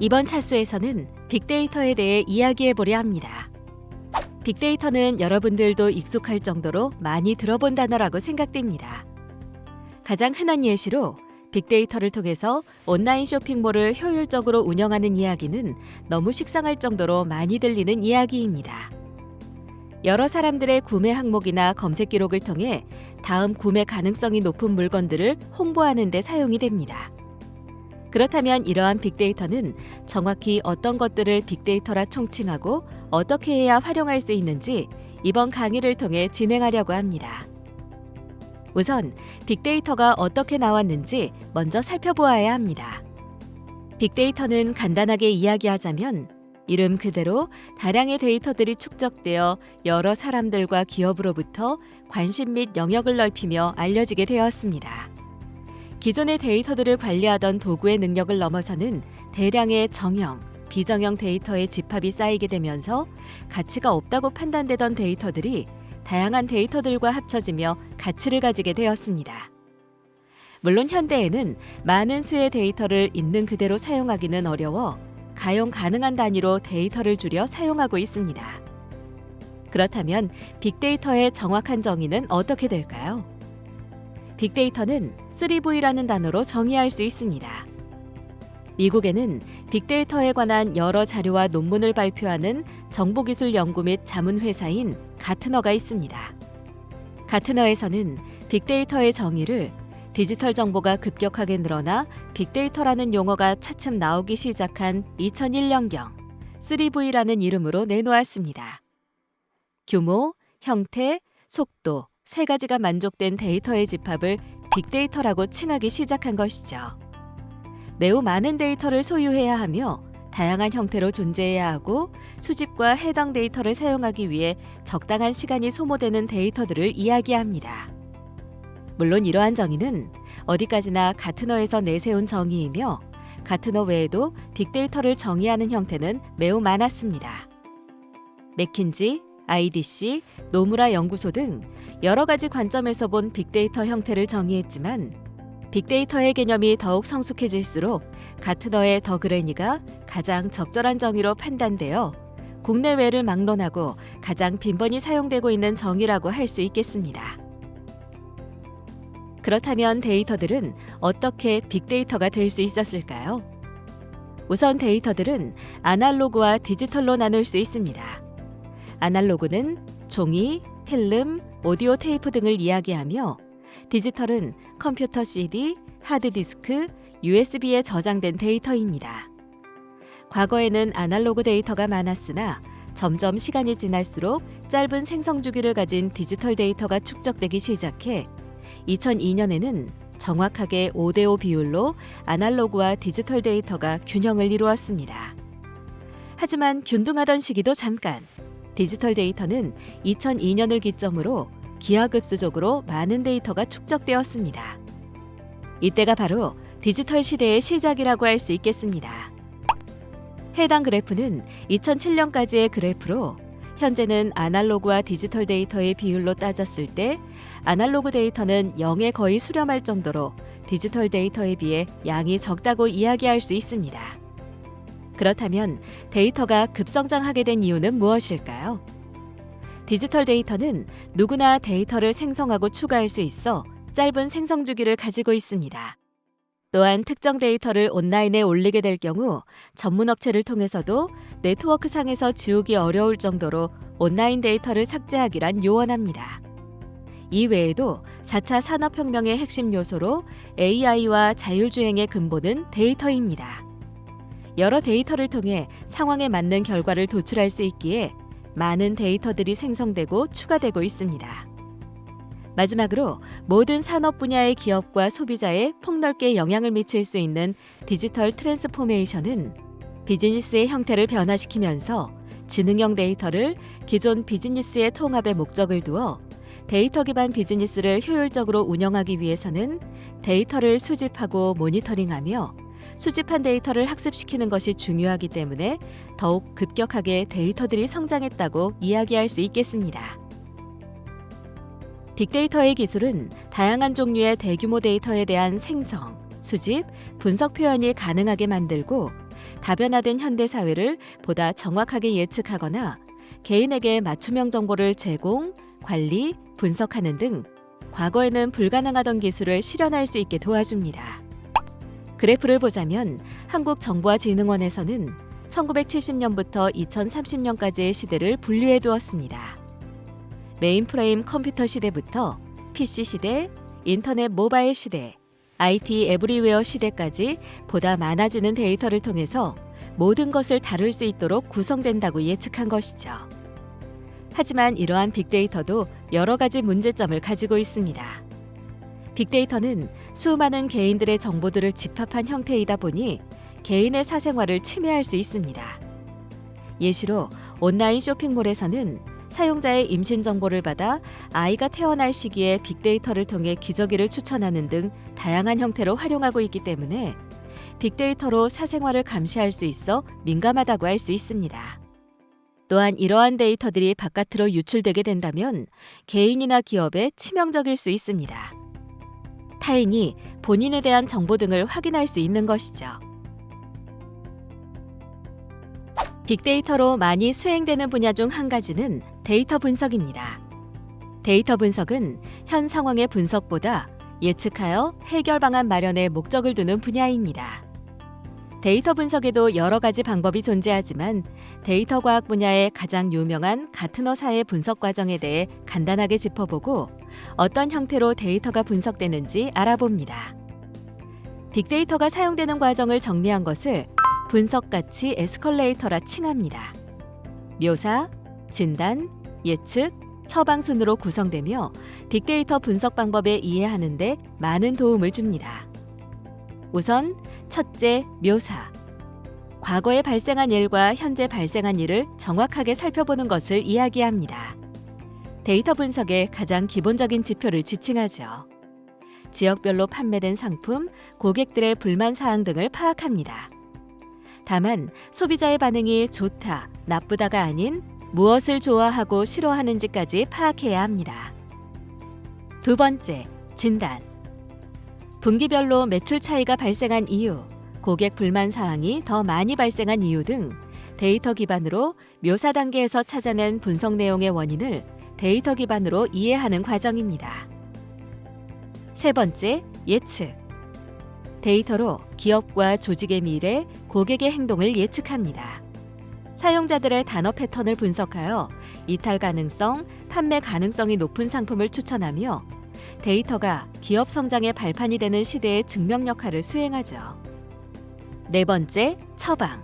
이번 차수에서는 빅데이터에 대해 이야기해 보려 합니다. 빅데이터는 여러분들도 익숙할 정도로 많이 들어본 단어라고 생각됩니다. 가장 흔한 예시로 빅데이터를 통해서 온라인 쇼핑몰을 효율적으로 운영하는 이야기는 너무 식상할 정도로 많이 들리는 이야기입니다. 여러 사람들의 구매 항목이나 검색 기록을 통해 다음 구매 가능성이 높은 물건들을 홍보하는 데 사용이 됩니다. 그렇다면 이러한 빅데이터는 정확히 어떤 것들을 빅데이터라 총칭하고 어떻게 해야 활용할 수 있는지 이번 강의를 통해 진행하려고 합니다. 우선 빅데이터가 어떻게 나왔는지 먼저 살펴보아야 합니다. 빅데이터는 간단하게 이야기하자면 이름 그대로 다량의 데이터들이 축적되어 여러 사람들과 기업으로부터 관심 및 영역을 넓히며 알려지게 되었습니다. 기존의 데이터들을 관리하던 도구의 능력을 넘어서는 대량의 정형, 비정형 데이터의 집합이 쌓이게 되면서 가치가 없다고 판단되던 데이터들이 다양한 데이터들과 합쳐지며 가치를 가지게 되었습니다. 물론 현대에는 많은 수의 데이터를 있는 그대로 사용하기는 어려워 가용 가능한 단위로 데이터를 줄여 사용하고 있습니다. 그렇다면 빅데이터의 정확한 정의는 어떻게 될까요? 빅데이터는 3V라는 단어로 정의할 수 있습니다. 미국에는 빅데이터에 관한 여러 자료와 논문을 발표하는 정보기술 연구 및 자문회사인 가트너가 있습니다. 가트너에서는 빅데이터의 정의를 디지털 정보가 급격하게 늘어나 빅데이터라는 용어가 차츰 나오기 시작한 2001년경 3V라는 이름으로 내놓았습니다. 규모, 형태, 속도, 세 가지가 만족된 데이터의 집합을 빅데이터라고 칭하기 시작한 것이죠. 매우 많은 데이터를 소유해야 하며 다양한 형태로 존재해야 하고 수집과 해당 데이터를 사용하기 위해 적당한 시간이 소모되는 데이터들을 이야기합니다. 물론 이러한 정의는 어디까지나 가트너에서 내세운 정의이며 가트너 외에도 빅데이터를 정의하는 형태는 매우 많았습니다. 맥킨지, IDC, 노무라 연구소 등 여러 가지 관점에서 본 빅데이터 형태를 정의했지만 빅데이터의 개념이 더욱 성숙해질수록 가트너의 더 그레니가 가장 적절한 정의로 판단되어 국내외를 막론하고 가장 빈번히 사용되고 있는 정의라고 할 수 있겠습니다. 그렇다면 데이터들은 어떻게 빅데이터가 될 수 있었을까요? 우선 데이터들은 아날로그와 디지털로 나눌 수 있습니다. 아날로그는 종이, 필름, 오디오 테이프 등을 이야기하며 디지털은 컴퓨터 CD, 하드디스크, USB에 저장된 데이터입니다. 과거에는 아날로그 데이터가 많았으나 점점 시간이 지날수록 짧은 생성 주기를 가진 디지털 데이터가 축적되기 시작해 2002년에는 정확하게 5대5 비율로 아날로그와 디지털 데이터가 균형을 이루었습니다. 하지만 균등하던 시기도 잠깐, 디지털 데이터는 2002년을 기점으로 기하급수적으로 많은 데이터가 축적되었습니다. 이때가 바로 디지털 시대의 시작이라고 할 수 있겠습니다. 해당 그래프는 2007년까지의 그래프로 현재는 아날로그와 디지털 데이터의 비율로 따졌을 때 아날로그 데이터는 0에 거의 수렴할 정도로 디지털 데이터에 비해 양이 적다고 이야기할 수 있습니다. 그렇다면 데이터가 급성장하게 된 이유는 무엇일까요? 디지털 데이터는 누구나 데이터를 생성하고 추가할 수 있어 짧은 생성 주기를 가지고 있습니다. 또한 특정 데이터를 온라인에 올리게 될 경우 전문 업체를 통해서도 네트워크상에서 지우기 어려울 정도로 온라인 데이터를 삭제하기란 요원합니다. 이 외에도 4차 산업혁명의 핵심 요소로 AI와 자율주행의 근본은 데이터입니다. 여러 데이터를 통해 상황에 맞는 결과를 도출할 수 있기에 많은 데이터들이 생성되고 추가되고 있습니다. 마지막으로 모든 산업 분야의 기업과 소비자에 폭넓게 영향을 미칠 수 있는 디지털 트랜스포메이션은 비즈니스의 형태를 변화시키면서 지능형 데이터를 기존 비즈니스의 통합에 목적을 두어 데이터 기반 비즈니스를 효율적으로 운영하기 위해서는 데이터를 수집하고 모니터링하며 수집한 데이터를 학습시키는 것이 중요하기 때문에 더욱 급격하게 데이터들이 성장했다고 이야기할 수 있겠습니다. 빅데이터의 기술은 다양한 종류의 대규모 데이터에 대한 생성, 수집, 분석 표현이 가능하게 만들고 다변화된 현대 사회를 보다 정확하게 예측하거나 개인에게 맞춤형 정보를 제공, 관리, 분석하는 등 과거에는 불가능하던 기술을 실현할 수 있게 도와줍니다. 그래프를 보자면 한국정보화진흥원에서는 1970년부터 2030년까지의 시대를 분류해 두었습니다. 메인프레임 컴퓨터 시대부터 PC 시대, 인터넷 모바일 시대, IT 에브리웨어 시대까지 보다 많아지는 데이터를 통해서 모든 것을 다룰 수 있도록 구성된다고 예측한 것이죠. 하지만 이러한 빅데이터도 여러 가지 문제점을 가지고 있습니다. 빅데이터는 수많은 개인들의 정보들을 집합한 형태이다 보니 개인의 사생활을 침해할 수 있습니다. 예시로 온라인 쇼핑몰에서는 사용자의 임신 정보를 받아 아이가 태어날 시기에 빅데이터를 통해 기저귀를 추천하는 등 다양한 형태로 활용하고 있기 때문에 빅데이터로 사생활을 감시할 수 있어 민감하다고 할 수 있습니다. 또한 이러한 데이터들이 바깥으로 유출되게 된다면 개인이나 기업에 치명적일 수 있습니다. 타인이 본인에 대한 정보 등을 확인할 수 있는 것이죠. 빅데이터로 많이 수행되는 분야 중 한 가지는 데이터 분석입니다. 데이터 분석은 현 상황의 분석보다 예측하여 해결 방안 마련에 목적을 두는 분야입니다. 데이터 분석에도 여러 가지 방법이 존재하지만 데이터 과학 분야의 가장 유명한 가트너사의 분석 과정에 대해 간단하게 짚어보고 어떤 형태로 데이터가 분석되는지 알아봅니다. 빅데이터가 사용되는 과정을 정리한 것을 분석가치 에스컬레이터라 칭합니다. 묘사, 진단, 예측, 처방 순으로 구성되며 빅데이터 분석 방법에 이해하는 데 많은 도움을 줍니다. 우선 첫째, 묘사. 과거에 발생한 일과 현재 발생한 일을 정확하게 살펴보는 것을 이야기합니다. 데이터 분석의 가장 기본적인 지표를 지칭하죠. 지역별로 판매된 상품, 고객들의 불만 사항 등을 파악합니다. 다만 소비자의 반응이 좋다, 나쁘다가 아닌 무엇을 좋아하고 싫어하는지까지 파악해야 합니다. 두 번째, 진단. 분기별로 매출 차이가 발생한 이유, 고객 불만 사항이 더 많이 발생한 이유 등 데이터 기반으로 묘사 단계에서 찾아낸 분석 내용의 원인을 데이터 기반으로 이해하는 과정입니다. 세 번째, 예측. 데이터로 기업과 조직의 미래, 고객의 행동을 예측합니다. 사용자들의 단어 패턴을 분석하여 이탈 가능성, 판매 가능성이 높은 상품을 추천하며 데이터가 기업 성장의 발판이 되는 시대의 증명 역할을 수행하죠. 네 번째, 처방.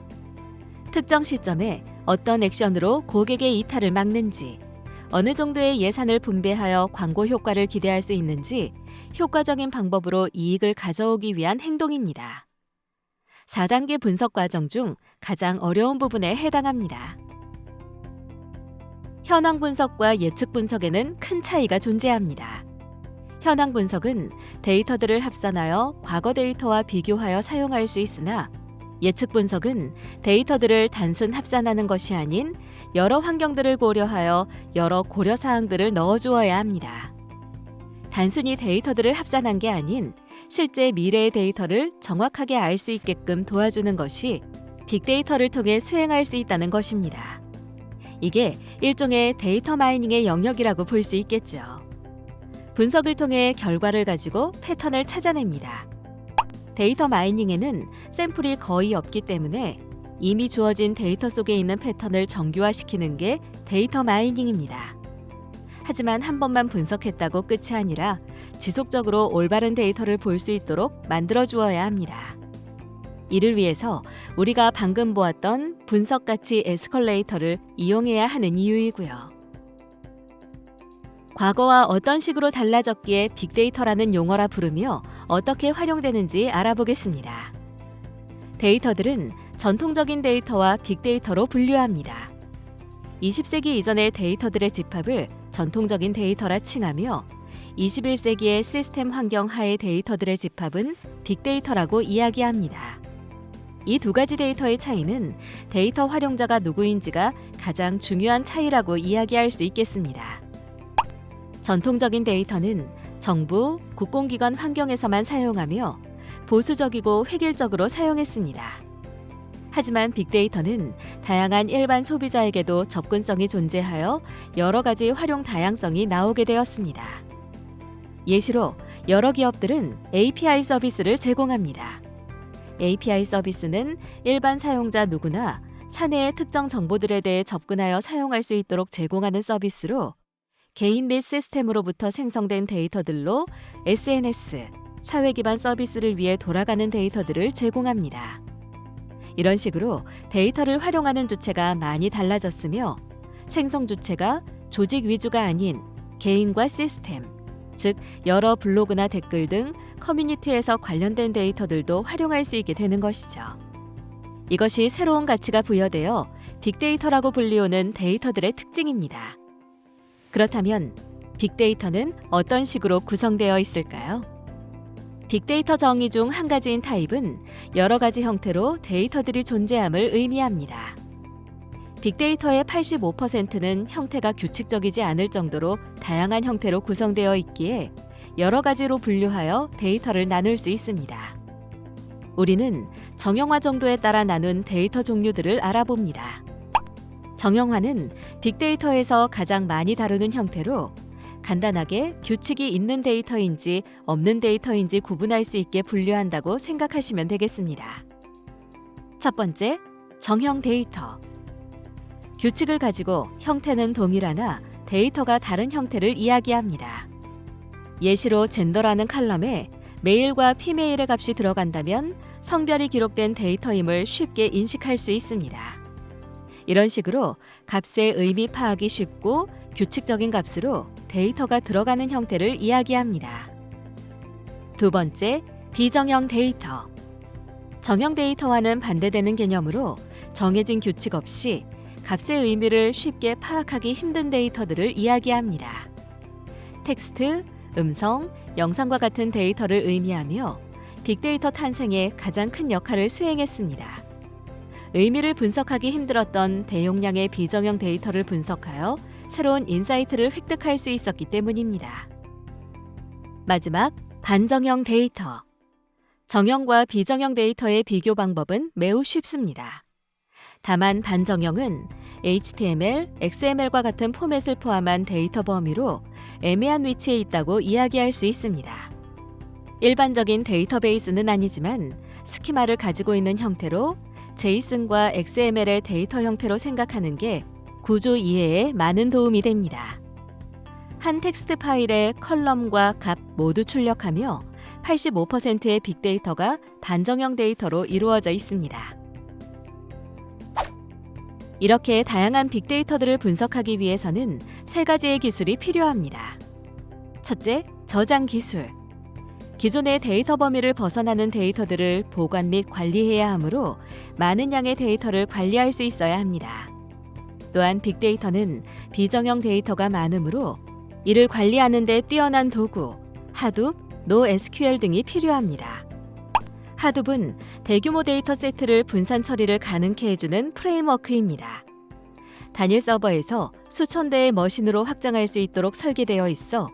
특정 시점에 어떤 액션으로 고객의 이탈을 막는지, 어느 정도의 예산을 분배하여 광고 효과를 기대할 수 있는지 효과적인 방법으로 이익을 가져오기 위한 행동입니다. 4단계 분석 과정 중 가장 어려운 부분에 해당합니다. 현황 분석과 예측 분석에는 큰 차이가 존재합니다. 현황 분석은 데이터들을 합산하여 과거 데이터와 비교하여 사용할 수 있으나 예측 분석은 데이터들을 단순 합산하는 것이 아닌 여러 환경들을 고려하여 여러 고려 사항들을 넣어주어야 합니다. 단순히 데이터들을 합산한 게 아닌 실제 미래의 데이터를 정확하게 알 수 있게끔 도와주는 것이 빅데이터를 통해 수행할 수 있다는 것입니다. 이게 일종의 데이터 마이닝의 영역이라고 볼 수 있겠죠. 분석을 통해 결과를 가지고 패턴을 찾아냅니다. 데이터 마이닝에는 샘플이 거의 없기 때문에 이미 주어진 데이터 속에 있는 패턴을 정교화시키는 게 데이터 마이닝입니다. 하지만 한 번만 분석했다고 끝이 아니라 지속적으로 올바른 데이터를 볼 수 있도록 만들어 주어야 합니다. 이를 위해서 우리가 방금 보았던 분석가치 에스컬레이터를 이용해야 하는 이유이고요. 과거와 어떤 식으로 달라졌기에 빅데이터라는 용어라 부르며 어떻게 활용되는지 알아보겠습니다. 데이터들은 전통적인 데이터와 빅데이터로 분류합니다. 20세기 이전의 데이터들의 집합을 전통적인 데이터라 칭하며 21세기의 시스템 환경 하의 데이터들의 집합은 빅데이터라고 이야기합니다. 이 두 가지 데이터의 차이는 데이터 활용자가 누구인지가 가장 중요한 차이라고 이야기할 수 있겠습니다. 전통적인 데이터는 정부, 국공기관 환경에서만 사용하며 보수적이고 획일적으로 사용했습니다. 하지만 빅데이터는 다양한 일반 소비자에게도 접근성이 존재하여 여러 가지 활용 다양성이 나오게 되었습니다. 예시로 여러 기업들은 API 서비스를 제공합니다. API 서비스는 일반 사용자 누구나 사내의 특정 정보들에 대해 접근하여 사용할 수 있도록 제공하는 서비스로 개인 및 시스템으로부터 생성된 데이터들로 SNS, 사회 기반 서비스를 위해 돌아가는 데이터들을 제공합니다. 이런 식으로 데이터를 활용하는 주체가 많이 달라졌으며 생성 주체가 조직 위주가 아닌 개인과 시스템, 즉 여러 블로그나 댓글 등 커뮤니티에서 관련된 데이터들도 활용할 수 있게 되는 것이죠. 이것이 새로운 가치가 부여되어 빅데이터라고 불리우는 데이터들의 특징입니다. 그렇다면 빅데이터는 어떤 식으로 구성되어 있을까요? 빅데이터 정의 중 한 가지인 타입은 여러 가지 형태로 데이터들이 존재함을 의미합니다. 빅데이터의 85%는 형태가 규칙적이지 않을 정도로 다양한 형태로 구성되어 있기에 여러 가지로 분류하여 데이터를 나눌 수 있습니다. 우리는 정형화 정도에 따라 나눈 데이터 종류들을 알아봅니다. 정형화는 빅데이터에서 가장 많이 다루는 형태로 간단하게 규칙이 있는 데이터인지 없는 데이터인지 구분할 수 있게 분류한다고 생각하시면 되겠습니다. 첫 번째, 정형 데이터. 규칙을 가지고 형태는 동일하나 데이터가 다른 형태를 이야기합니다. 예시로 젠더라는 칼럼에 메일과 피메일의 값이 들어간다면 성별이 기록된 데이터임을 쉽게 인식할 수 있습니다. 이런 식으로 값의 의미 파악이 쉽고 규칙적인 값으로 데이터가 들어가는 형태를 이야기합니다. 두 번째, 비정형 데이터. 정형 데이터와는 반대되는 개념으로 정해진 규칙 없이 값의 의미를 쉽게 파악하기 힘든 데이터들을 이야기합니다. 텍스트, 음성, 영상과 같은 데이터를 의미하며 빅데이터 탄생에 가장 큰 역할을 수행했습니다. 의미를 분석하기 힘들었던 대용량의 비정형 데이터를 분석하여 새로운 인사이트를 획득할 수 있었기 때문입니다. 마지막, 반정형 데이터. 정형과 비정형 데이터의 비교 방법은 매우 쉽습니다. 다만 반정형은 HTML, XML과 같은 포맷을 포함한 데이터 범위로 애매한 위치에 있다고 이야기할 수 있습니다. 일반적인 데이터베이스는 아니지만 스키마를 가지고 있는 형태로 제이슨과 XML의 데이터 형태로 생각하는 게 구조 이해에 많은 도움이 됩니다. 한 텍스트 파일에 컬럼과 값 모두 출력하며 85%의 빅데이터가 반정형 데이터로 이루어져 있습니다. 이렇게 다양한 빅데이터들을 분석하기 위해서는 세 가지의 기술이 필요합니다. 첫째, 저장 기술. 기존의 데이터 범위를 벗어나는 데이터들을 보관 및 관리해야 하므로 많은 양의 데이터를 관리할 수 있어야 합니다. 또한 빅데이터는 비정형 데이터가 많으므로 이를 관리하는 데 뛰어난 도구, 하둡, NoSQL 등이 필요합니다. 하둡은 대규모 데이터 세트를 분산 처리를 가능케 해주는 프레임워크입니다. 단일 서버에서 수천 대의 머신으로 확장할 수 있도록 설계되어 있어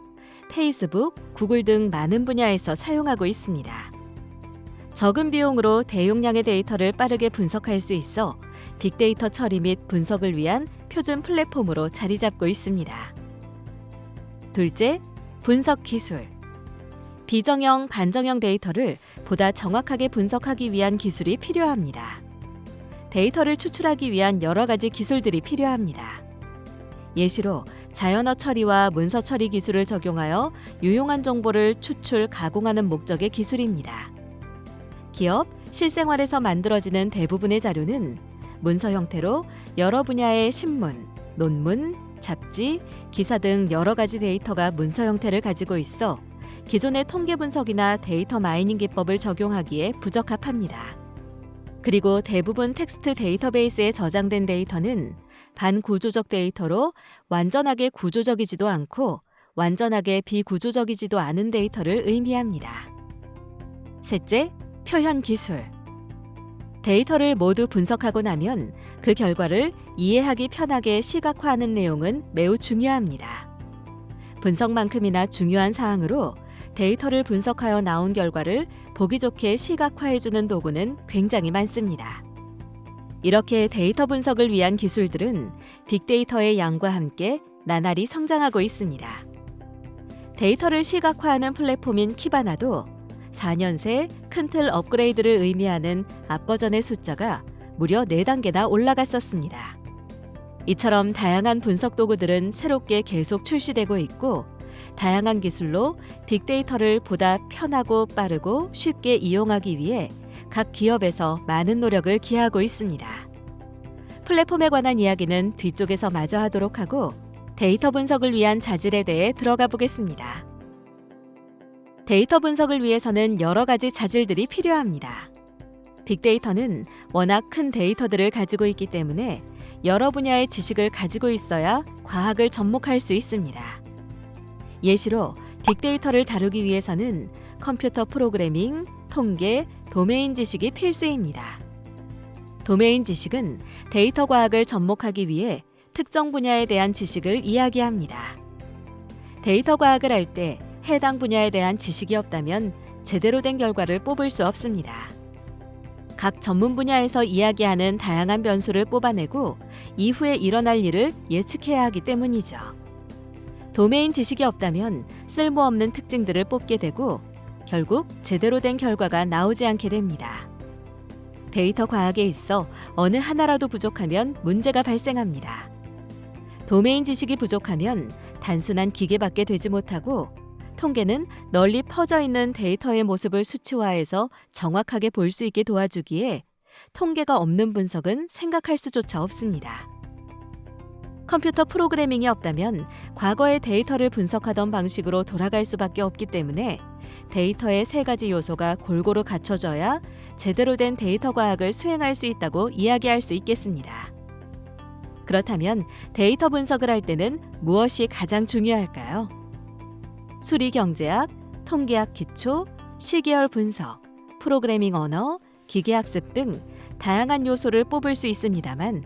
페이스북, 구글 등 많은 분야에서 사용하고 있습니다. 적은 비용으로 대용량의 데이터를 빠르게 분석할 수 있어 빅데이터 처리 및 분석을 위한 표준 플랫폼으로 자리 잡고 있습니다. 둘째, 분석 기술. 비정형, 반정형 데이터를 보다 정확하게 분석하기 위한 기술이 필요합니다. 데이터를 추출하기 위한 여러 가지 기술들이 필요합니다. 예시로 자연어 처리와 문서 처리 기술을 적용하여 유용한 정보를 추출, 가공하는 목적의 기술입니다. 기업, 실생활에서 만들어지는 대부분의 자료는 문서 형태로 여러 분야의 신문, 논문, 잡지, 기사 등 여러 가지 데이터가 문서 형태를 가지고 있어 기존의 통계 분석이나 데이터 마이닝 기법을 적용하기에 부적합합니다. 그리고 대부분 텍스트 데이터베이스에 저장된 데이터는 반구조적 데이터로 완전하게 구조적이지도 않고 완전하게 비구조적이지도 않은 데이터를 의미합니다. 셋째, 표현 기술. 데이터를 모두 분석하고 나면 그 결과를 이해하기 편하게 시각화하는 내용은 매우 중요합니다. 분석만큼이나 중요한 사항으로 데이터를 분석하여 나온 결과를 보기 좋게 시각화해주는 도구는 굉장히 많습니다. 이렇게 데이터 분석을 위한 기술들은 빅데이터의 양과 함께 나날이 성장하고 있습니다. 데이터를 시각화하는 플랫폼인 키바나도 4년 새 큰 틀 업그레이드를 의미하는 앞버전의 숫자가 무려 4단계나 올라갔었습니다. 이처럼 다양한 분석 도구들은 새롭게 계속 출시되고 있고 다양한 기술로 빅데이터를 보다 편하고 빠르고 쉽게 이용하기 위해 각 기업에서 많은 노력을 기하고 있습니다. 플랫폼에 관한 이야기는 뒤쪽에서 마저 하도록 하고 데이터 분석을 위한 자질에 대해 들어가 보겠습니다. 데이터 분석을 위해서는 여러 가지 자질들이 필요합니다. 빅데이터는 워낙 큰 데이터들을 가지고 있기 때문에 여러 분야의 지식을 가지고 있어야 과학을 접목할 수 있습니다. 예시로 빅데이터를 다루기 위해서는 컴퓨터 프로그래밍, 통계, 도메인 지식이 필수입니다. 도메인 지식은 데이터 과학을 접목하기 위해 특정 분야에 대한 지식을 이야기합니다. 데이터 과학을 할 때 해당 분야에 대한 지식이 없다면 제대로 된 결과를 뽑을 수 없습니다. 각 전문 분야에서 이야기하는 다양한 변수를 뽑아내고 이후에 일어날 일을 예측해야 하기 때문이죠. 도메인 지식이 없다면 쓸모없는 특징들을 뽑게 되고 결국 제대로 된 결과가 나오지 않게 됩니다. 데이터 과학에 있어 어느 하나라도 부족하면 문제가 발생합니다. 도메인 지식이 부족하면 단순한 기계밖에 되지 못하고 통계는 널리 퍼져 있는 데이터의 모습을 수치화해서 정확하게 볼 수 있게 도와주기에 통계가 없는 분석은 생각할 수조차 없습니다. 컴퓨터 프로그래밍이 없다면 과거의 데이터를 분석하던 방식으로 돌아갈 수밖에 없기 때문에 데이터의 3가지 요소가 골고루 갖춰져야 제대로 된 데이터 과학을 수행할 수 있다고 이야기할 수 있겠습니다. 그렇다면 데이터 분석을 할 때는 무엇이 가장 중요할까요? 수리 경제학, 통계학 기초, 시계열 분석, 프로그래밍 언어, 기계학습 등 다양한 요소를 뽑을 수 있습니다만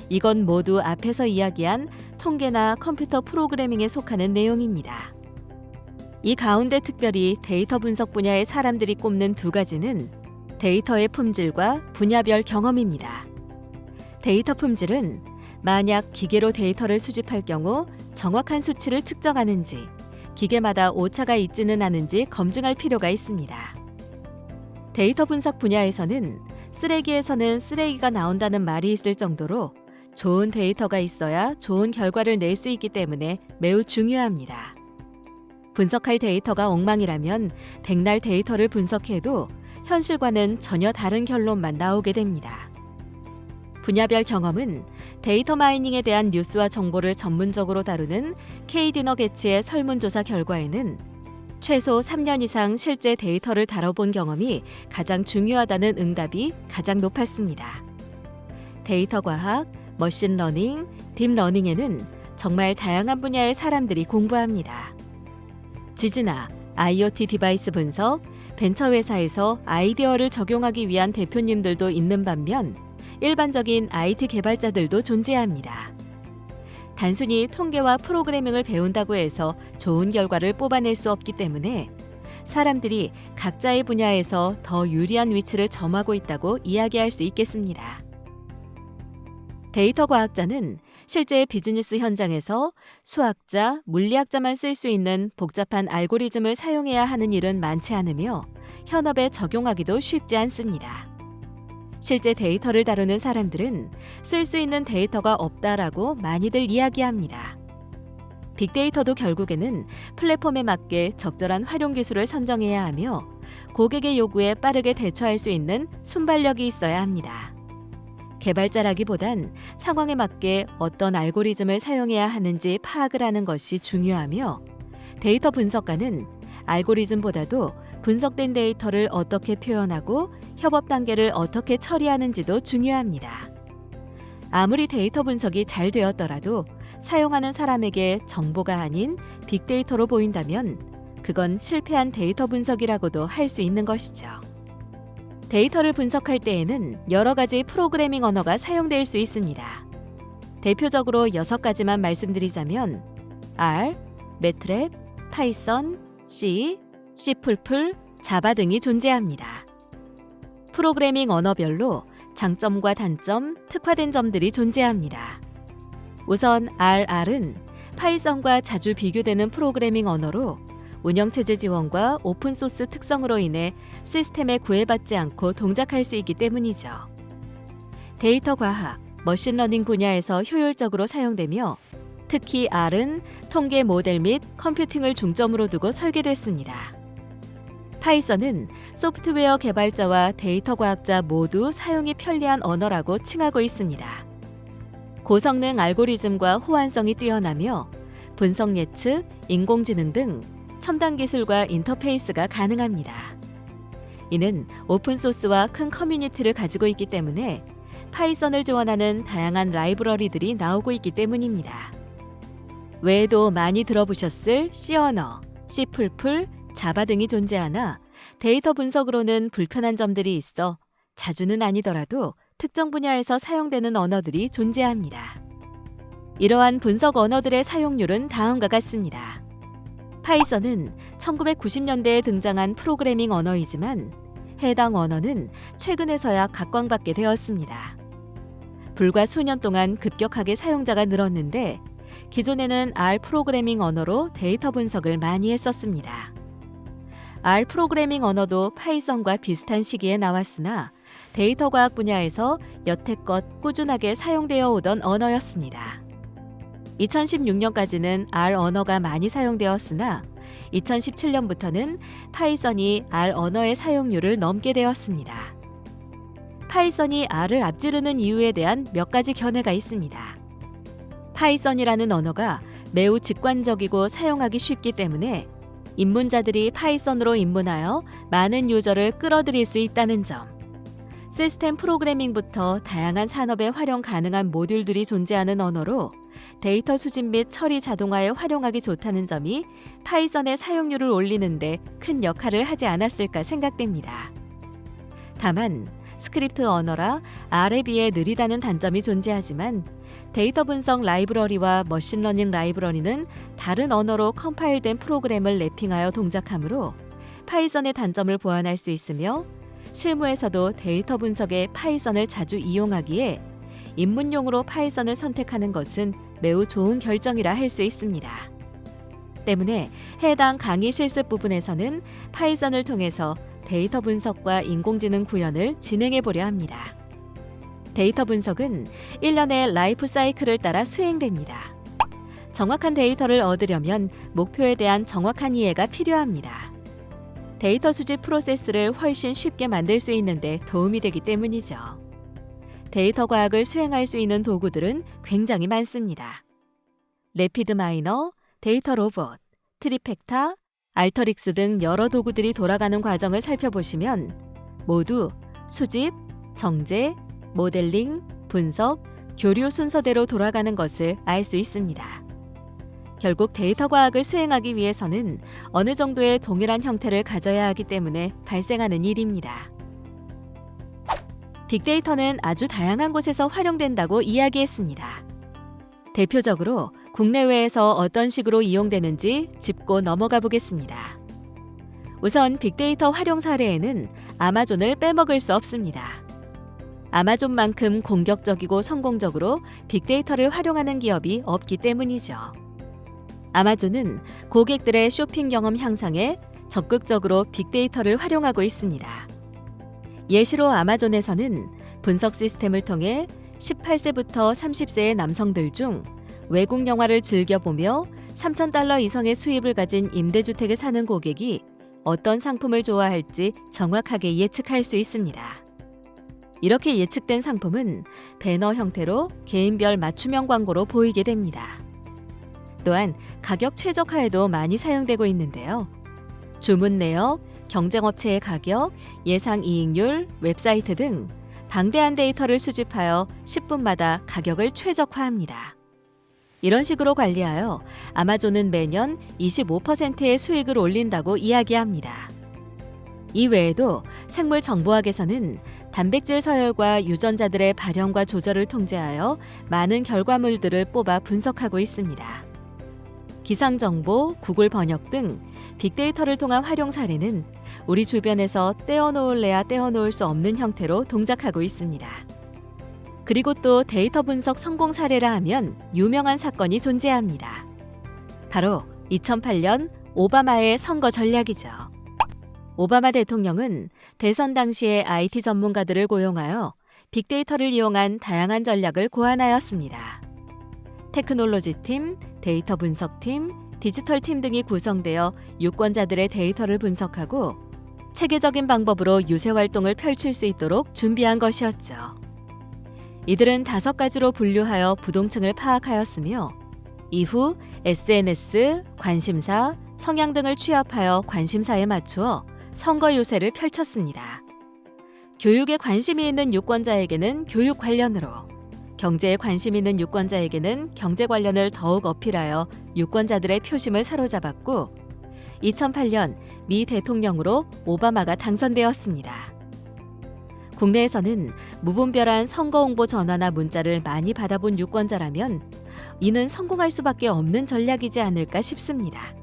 이건 모두 앞에서 이야기한 통계나 컴퓨터 프로그래밍에 속하는 내용입니다. 이 가운데 특별히 데이터 분석 분야의 사람들이 꼽는 2가지는 데이터의 품질과 분야별 경험입니다. 데이터 품질은 만약 기계로 데이터를 수집할 경우 정확한 수치를 측정하는지 기계마다 오차가 있지는 않은지 검증할 필요가 있습니다. 데이터 분석 분야에서는 쓰레기에서는 쓰레기가 나온다는 말이 있을 정도로 좋은 데이터가 있어야 좋은 결과를 낼 수 있기 때문에 매우 중요합니다. 분석할 데이터가 엉망이라면 백날 데이터를 분석해도 현실과는 전혀 다른 결론만 나오게 됩니다. 분야별 경험은 데이터 마이닝에 대한 뉴스와 정보를 전문적으로 다루는 K디너 게츠의 설문조사 결과에는 최소 3년 이상 실제 데이터를 다뤄본 경험이 가장 중요하다는 응답이 가장 높았습니다. 데이터 과학, 머신러닝, 딥러닝에는 정말 다양한 분야의 사람들이 공부합니다. 지진아, IoT 디바이스 분석, 벤처회사에서 아이디어를 적용하기 위한 대표님들도 있는 반면 일반적인 IT 개발자들도 존재합니다. 단순히 통계와 프로그래밍을 배운다고 해서 좋은 결과를 뽑아낼 수 없기 때문에 사람들이 각자의 분야에서 더 유리한 위치를 점하고 있다고 이야기할 수 있겠습니다. 데이터 과학자는 실제 비즈니스 현장에서 수학자, 물리학자만 쓸 수 있는 복잡한 알고리즘을 사용해야 하는 일은 많지 않으며 현업에 적용하기도 쉽지 않습니다. 실제 데이터를 다루는 사람들은 쓸 수 있는 데이터가 없다라고 많이들 이야기합니다. 빅데이터도 결국에는 플랫폼에 맞게 적절한 활용 기술을 선정해야 하며 고객의 요구에 빠르게 대처할 수 있는 순발력이 있어야 합니다. 개발자라기보단 상황에 맞게 어떤 알고리즘을 사용해야 하는지 파악을 하는 것이 중요하며 데이터 분석가는 알고리즘보다도 분석된 데이터를 어떻게 표현하고 협업 단계를 어떻게 처리하는지도 중요합니다. 아무리 데이터 분석이 잘 되었더라도 사용하는 사람에게 정보가 아닌 빅데이터로 보인다면 그건 실패한 데이터 분석이라고도 할 수 있는 것이죠. 데이터를 분석할 때에는 여러 가지 프로그래밍 언어가 사용될 수 있습니다. 대표적으로 6가지만 말씀드리자면 R, 매트랩, 파이썬, C, C++, 자바 등이 존재합니다. 프로그래밍 언어별로 장점과 단점, 특화된 점들이 존재합니다. 우선 R은 파이썬과 자주 비교되는 프로그래밍 언어로 운영체제 지원과 오픈소스 특성으로 인해 시스템에 구애받지 않고 동작할 수 있기 때문이죠. 데이터 과학, 머신러닝 분야에서 효율적으로 사용되며 특히 R은 통계 모델 및 컴퓨팅을 중점으로 두고 설계됐습니다. 파이썬은 소프트웨어 개발자와 데이터 과학자 모두 사용이 편리한 언어라고 칭하고 있습니다. 고성능 알고리즘과 호환성이 뛰어나며 분석 예측, 인공지능 등 첨단 기술과 인터페이스가 가능합니다. 이는 오픈소스와 큰 커뮤니티를 가지고 있기 때문에 파이썬을 지원하는 다양한 라이브러리들이 나오고 있기 때문입니다. 외에도 많이 들어보셨을 C 언어, C++, 자바 등이 존재하나 데이터 분석으로는 불편한 점들이 있어 자주는 아니더라도 특정 분야에서 사용되는 언어들이 존재합니다. 이러한 분석 언어들의 사용률은 다음과 같습니다. 파이썬은 1990년대에 등장한 프로그래밍 언어이지만 해당 언어는 최근에서야 각광받게 되었습니다. 불과 수년 동안 급격하게 사용자가 늘었는데 기존에는 R 프로그래밍 언어로 데이터 분석을 많이 했었습니다. R 프로그래밍 언어도 파이썬과 비슷한 시기에 나왔으나 데이터 과학 분야에서 여태껏 꾸준하게 사용되어 오던 언어였습니다. 2016년까지는 R 언어가 많이 사용되었으나 2017년부터는 파이썬이 R 언어의 사용률을 넘게 되었습니다. 파이썬이 R을 앞지르는 이유에 대한 몇 가지 견해가 있습니다. 파이썬이라는 언어가 매우 직관적이고 사용하기 쉽기 때문에 입문자들이 파이썬으로 입문하여 많은 유저를 끌어들일 수 있다는 점, 시스템 프로그래밍부터 다양한 산업에 활용 가능한 모듈들이 존재하는 언어로 데이터 수집 및 처리 자동화에 활용하기 좋다는 점이 파이썬의 사용률을 올리는 데 큰 역할을 하지 않았을까 생각됩니다. 다만 스크립트 언어라 R에 비해 느리다는 단점이 존재하지만 데이터 분석 라이브러리와 머신러닝 라이브러리는 다른 언어로 컴파일된 프로그램을 랩핑하여 동작하므로 파이썬의 단점을 보완할 수 있으며 실무에서도 데이터 분석에 파이썬을 자주 이용하기에 입문용으로 파이썬을 선택하는 것은 매우 좋은 결정이라 할 수 있습니다. 때문에 해당 강의 실습 부분에서는 파이썬을 통해서 데이터 분석과 인공지능 구현을 진행해 보려 합니다. 데이터 분석은 일련의 라이프 사이클을 따라 수행됩니다. 정확한 데이터를 얻으려면 목표에 대한 정확한 이해가 필요합니다. 데이터 수집 프로세스를 훨씬 쉽게 만들 수 있는데 도움이 되기 때문이죠. 데이터 과학을 수행할 수 있는 도구들은 굉장히 많습니다. 래피드마이너, 데이터 로봇, 트리팩타, 알터릭스 등 여러 도구들이 돌아가는 과정을 살펴보시면 모두 수집, 정제, 모델링, 분석, 교류 순서대로 돌아가는 것을 알 수 있습니다. 결국 데이터 과학을 수행하기 위해서는 어느 정도의 동일한 형태를 가져야 하기 때문에 발생하는 일입니다. 빅데이터는 아주 다양한 곳에서 활용된다고 이야기했습니다. 대표적으로 국내외에서 어떤 식으로 이용되는지 짚고 넘어가 보겠습니다. 우선 빅데이터 활용 사례에는 아마존을 빼먹을 수 없습니다. 아마존만큼 공격적이고 성공적으로 빅데이터를 활용하는 기업이 없기 때문이죠. 아마존은 고객들의 쇼핑 경험 향상에 적극적으로 빅데이터를 활용하고 있습니다. 예시로 아마존에서는 분석 시스템을 통해 18세부터 30세의 남성들 중 외국 영화를 즐겨보며 $3,000 이상의 수입을 가진 임대주택에 사는 고객이 어떤 상품을 좋아할지 정확하게 예측할 수 있습니다. 이렇게 예측된 상품은 배너 형태로 개인별 맞춤형 광고로 보이게 됩니다. 또한 가격 최적화에도 많이 사용되고 있는데요. 주문 내역, 경쟁업체의 가격, 예상 이익률, 웹사이트 등 방대한 데이터를 수집하여 10분마다 가격을 최적화합니다. 이런 식으로 관리하여 아마존은 매년 25%의 수익을 올린다고 이야기합니다. 이외에도 생물정보학에서는 단백질 서열과 유전자들의 발현과 조절을 통제하여 많은 결과물들을 뽑아 분석하고 있습니다. 기상정보, 구글 번역 등 빅데이터를 통한 활용 사례는 우리 주변에서 떼어놓을래야 떼어놓을 수 없는 형태로 동작하고 있습니다. 그리고 또 데이터 분석 성공 사례라 하면 유명한 사건이 존재합니다. 바로 2008년 오바마의 선거 전략이죠. 오바마 대통령은 대선 당시에 IT 전문가들을 고용하여 빅데이터를 이용한 다양한 전략을 고안하였습니다. 테크놀로지 팀, 데이터 분석팀, 디지털 팀 등이 구성되어 유권자들의 데이터를 분석하고 체계적인 방법으로 유세 활동을 펼칠 수 있도록 준비한 것이었죠. 이들은 5가지로 분류하여 부동층을 파악하였으며 이후 SNS, 관심사, 성향 등을 취합하여 관심사에 맞추어 선거 유세를 펼쳤습니다. 교육에 관심이 있는 유권자에게는 교육 관련으로, 경제에 관심 있는 유권자에게는 경제 관련을 더욱 어필하여 유권자들의 표심을 사로잡았고 2008년 미 대통령으로 오바마가 당선되었습니다. 국내에서는 무분별한 선거 홍보 전화나 문자를 많이 받아본 유권자라면 이는 성공할 수밖에 없는 전략이지 않을까 싶습니다.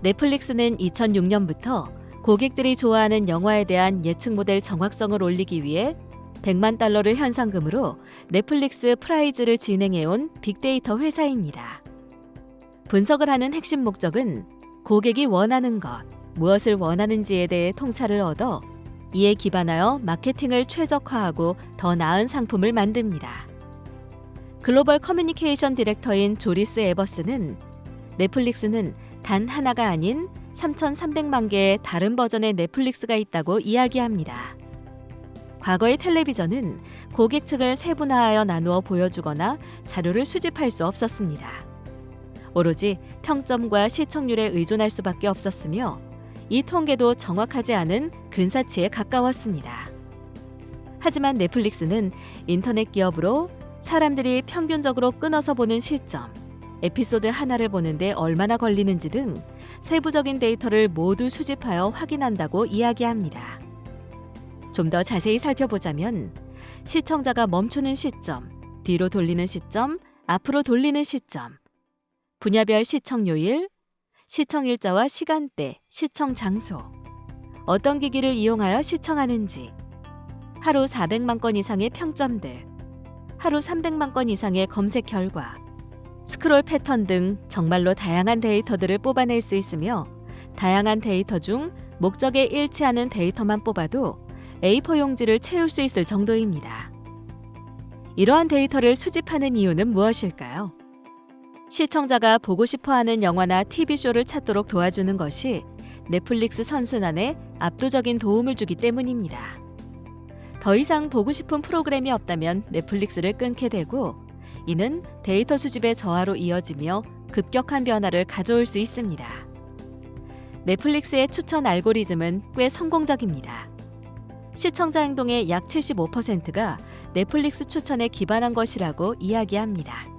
넷플릭스는 2006년부터 고객들이 좋아하는 영화에 대한 예측 모델 정확성을 올리기 위해 100만 달러를 현상금으로 넷플릭스 프라이즈를 진행해온 빅데이터 회사입니다. 분석을 하는 핵심 목적은 고객이 원하는 것, 무엇을 원하는지에 대해 통찰을 얻어 이에 기반하여 마케팅을 최적화하고 더 나은 상품을 만듭니다. 글로벌 커뮤니케이션 디렉터인 조리스 에버스는 넷플릭스는 단 하나가 아닌 3,300만 개의 다른 버전의 넷플릭스가 있다고 이야기합니다. 과거의 텔레비전은 고객 측을 세분화하여 나누어 보여주거나 자료를 수집할 수 없었습니다. 오로지 평점과 시청률에 의존할 수밖에 없었으며 이 통계도 정확하지 않은 근사치에 가까웠습니다. 하지만 넷플릭스는 인터넷 기업으로 사람들이 평균적으로 끊어서 보는 시점, 에피소드 하나를 보는데 얼마나 걸리는지 등 세부적인 데이터를 모두 수집하여 확인한다고 이야기합니다. 좀 더 자세히 살펴보자면 시청자가 멈추는 시점, 뒤로 돌리는 시점, 앞으로 돌리는 시점, 분야별 시청요일, 시청일자와 시간대, 시청 장소, 어떤 기기를 이용하여 시청하는지, 하루 400만 건 이상의 평점들, 하루 300만 건 이상의 검색 결과, 스크롤 패턴 등 정말로 다양한 데이터들을 뽑아낼 수 있으며 다양한 데이터 중 목적에 일치하는 데이터만 뽑아도 A4 용지를 채울 수 있을 정도입니다. 이러한 데이터를 수집하는 이유는 무엇일까요? 시청자가 보고 싶어하는 영화나 TV쇼를 찾도록 도와주는 것이 넷플릭스 선순환에 압도적인 도움을 주기 때문입니다. 더 이상 보고 싶은 프로그램이 없다면 넷플릭스를 끊게 되고 이는 데이터 수집의 저하로 이어지며 급격한 변화를 가져올 수 있습니다. 넷플릭스의 추천 알고리즘은 꽤 성공적입니다. 시청자 행동의 약 75%가 넷플릭스 추천에 기반한 것이라고 이야기합니다.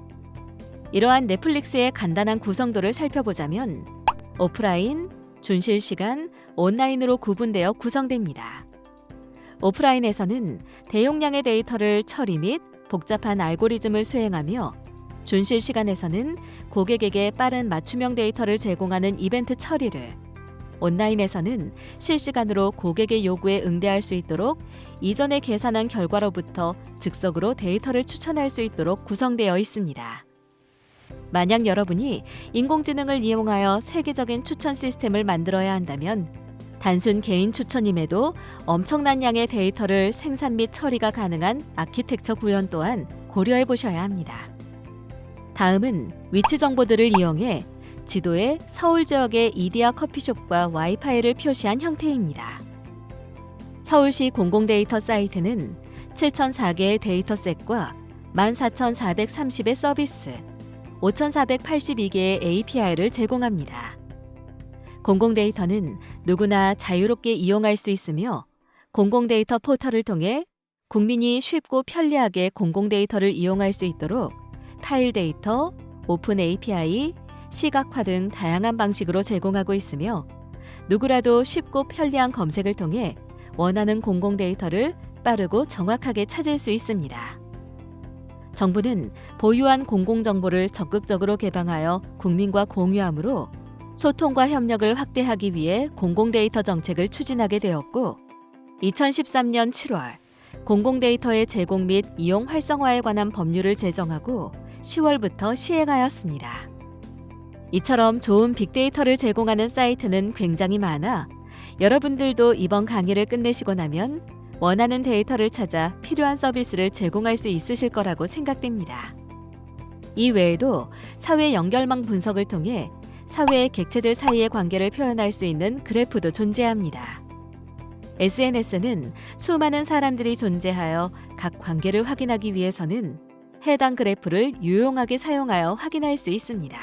이러한 넷플릭스의 간단한 구성도를 살펴보자면 오프라인, 준실시간, 온라인으로 구분되어 구성됩니다. 오프라인에서는 대용량의 데이터를 처리 및 복잡한 알고리즘을 수행하며 준실시간에서는 고객에게 빠른 맞춤형 데이터를 제공하는 이벤트 처리를, 온라인에서는 실시간으로 고객의 요구에 응대할 수 있도록 이전에 계산한 결과로부터 즉석으로 데이터를 추천할 수 있도록 구성되어 있습니다. 만약 여러분이 인공지능을 이용하여 세계적인 추천 시스템을 만들어야 한다면 단순 개인 추천임에도 엄청난 양의 데이터를 생산 및 처리가 가능한 아키텍처 구현 또한 고려해 보셔야 합니다. 다음은 위치 정보들을 이용해 지도에 서울 지역의 이디야 커피숍과 와이파이를 표시한 형태입니다. 서울시 공공데이터 사이트는 7,004개의 데이터셋과 14,430의 서비스, 5,482개의 API를 제공합니다. 공공데이터는 누구나 자유롭게 이용할 수 있으며 공공데이터 포털을 통해 국민이 쉽고 편리하게 공공데이터를 이용할 수 있도록 파일 데이터, 오픈 API, 시각화 등 다양한 방식으로 제공하고 있으며 누구라도 쉽고 편리한 검색을 통해 원하는 공공데이터를 빠르고 정확하게 찾을 수 있습니다. 정부는 보유한 공공정보를 적극적으로 개방하여 국민과 공유하므로 소통과 협력을 확대하기 위해 공공데이터 정책을 추진하게 되었고 2013년 7월 공공데이터의 제공 및 이용 활성화에 관한 법률을 제정하고 10월부터 시행하였습니다. 이처럼 좋은 빅데이터를 제공하는 사이트는 굉장히 많아 여러분들도 이번 강의를 끝내시고 나면 원하는 데이터를 찾아 필요한 서비스를 제공할 수 있으실 거라고 생각됩니다. 이 외에도 사회 연결망 분석을 통해 사회의 객체들 사이의 관계를 표현할 수 있는 그래프도 존재합니다. SNS는 수많은 사람들이 존재하여 각 관계를 확인하기 위해서는 해당 그래프를 유용하게 사용하여 확인할 수 있습니다.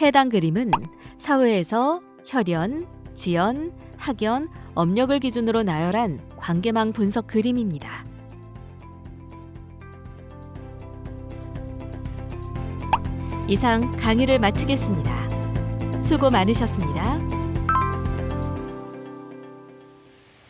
해당 그림은 사회에서 혈연, 지연, 학연, 업력을 기준으로 나열한 관계망 분석 그림입니다. 이상 강의를 마치겠습니다. 수고 많으셨습니다.